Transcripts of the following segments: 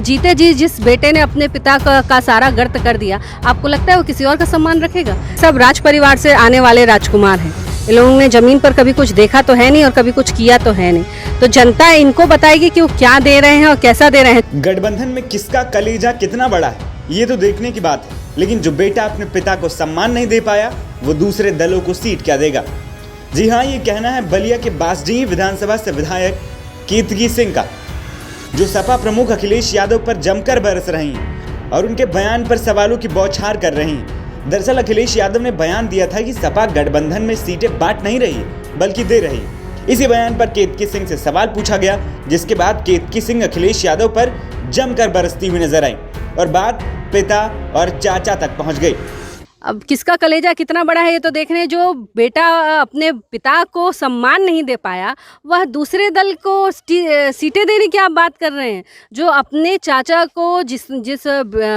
जीते जी जिस बेटे ने अपने पिता का सारा गर्त कर दिया, आपको लगता है वो किसी और का सम्मान रखेगा? सब राज परिवार से आने वाले राजकुमार हैं। इन लोगों ने जमीन पर कभी कुछ देखा तो है नहीं और कभी कुछ किया तो है नहीं। तो जनता इनको बताएगी कि वो क्या दे रहे हैं और कैसा दे रहे हैं। गठबंधन में किसका कलेजा कितना बड़ा है, ये तो देखने की बात है। लेकिन जो बेटा अपने पिता को सम्मान नहीं दे पाया, वो दूसरे दलों को सीट क्या देगा? जी हाँ, ये कहना है बलिया के बासडीह विधानसभा से विधायक केतकी सिंह का, जो सपा प्रमुख अखिलेश यादव पर जमकर बरस रही हैं और उनके बयान पर सवालों की बौछार कर रही हैं। दरअसल अखिलेश यादव ने बयान दिया था कि सपा गठबंधन में सीटें बांट नहीं रही बल्कि दे रही। इसी बयान पर केतकी सिंह से सवाल पूछा गया, जिसके बाद केतकी सिंह अखिलेश यादव पर जमकर बरसती हुई नजर आई और बात पिता और चाचा तक पहुंच गई। अब किसका कलेजा कितना बड़ा है ये तो देख रहे हैं। जो बेटा अपने पिता को सम्मान नहीं दे पाया, वह दूसरे दल को सीटें देने की आप बात कर रहे हैं। जो अपने चाचा को जिस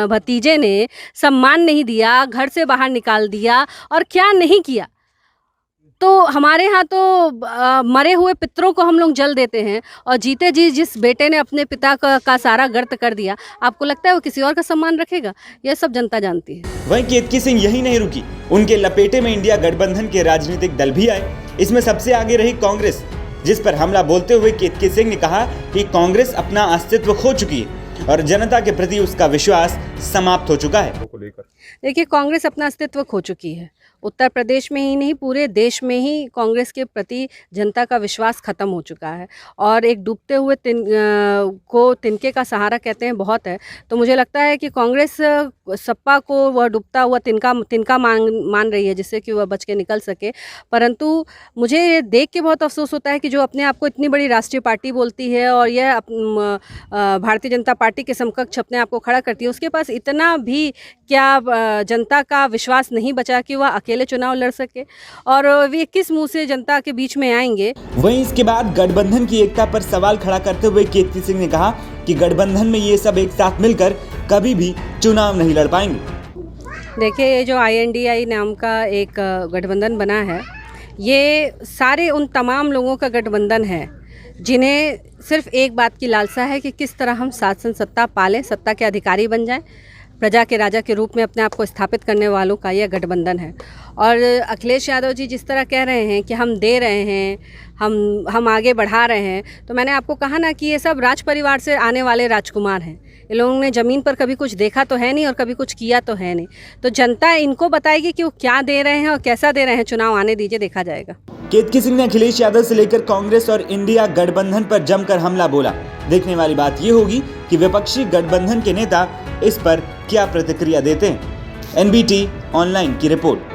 भतीजे ने सम्मान नहीं दिया, घर से बाहर निकाल दिया और क्या नहीं किया। तो हमारे यहाँ तो मरे हुए पितरों को हम लोग जल देते हैं और जीते जी जिस बेटे ने अपने पिता का सारा गर्त कर दिया, आपको लगता है वो किसी और का सम्मान रखेगा? यह सब जनता जानती है। वहीं केतकी सिंह यही नहीं रुकी, उनके लपेटे में इंडिया गठबंधन के राजनीतिक दल भी आए। इसमें सबसे आगे रही कांग्रेस, जिस पर हमला बोलते हुए केतकी सिंह ने कहा कि कांग्रेस अपना अस्तित्व खो चुकी है और जनता के प्रति उसका विश्वास समाप्त हो चुका है। देखिए, कांग्रेस अपना अस्तित्व खो चुकी है। उत्तर प्रदेश में ही नहीं, पूरे देश में ही कांग्रेस के प्रति जनता का विश्वास खत्म हो चुका है और एक डूबते हुए तिनके का सहारा कहते हैं बहुत है। तो मुझे लगता है कि कांग्रेस सपा को वह डूबता हुआ तिनका मान रही है, जिससे कि वह बच के निकल सके। परंतु मुझे ये देख के बहुत अफसोस होता है कि जो अपने आप को इतनी बड़ी राष्ट्रीय पार्टी बोलती है और यह भारतीय जनता पार्टी के समकक्ष अपने आप को खड़ा करती है, उसके पास इतना भी क्या जनता का विश्वास नहीं बचा कि वह अकेले चुनाव लड़ सके और वे किस मुंह से जनता के बीच में आएंगे। वहीं इसके बाद गठबंधन की एकता पर सवाल खड़ा करते हुए केतकी सिंह ने कहा कि गठबंधन में ये सब एक साथ मिलकर कभी भी चुनाव नहीं लड़ पाएंगे। देखिए, ये जो INDI नाम का एक गठबंधन बना है, ये सारे उन तमाम लोगों का गठबंधन है जिन्हें सिर्फ एक बात की लालसा है कि किस तरह हम शासन सत्ता पालें, सत्ता के अधिकारी बन जाएं। प्रजा के राजा के रूप में अपने आप को स्थापित करने वालों का यह गठबंधन है। और अखिलेश यादव जी जिस तरह कह रहे हैं कि हम दे रहे हैं, हम आगे बढ़ा रहे हैं, तो मैंने आपको कहा ना कि ये सब राज परिवार से आने वाले राजकुमार हैं। इन लोगों ने ज़मीन पर कभी कुछ देखा तो है नहीं और कभी कुछ किया तो है नहीं। तो जनता इनको बताएगी कि वो क्या दे रहे हैं और कैसा दे रहे हैं। चुनाव आने दीजिए, देखा जाएगा। केतकी सिंह ने अखिलेश यादव से लेकर कांग्रेस और इंडिया गठबंधन पर जमकर हमला बोला। देखने वाली बात ये होगी कि विपक्षी गठबंधन के नेता इस पर क्या प्रतिक्रिया देते हैं। NBT ऑनलाइन की रिपोर्ट।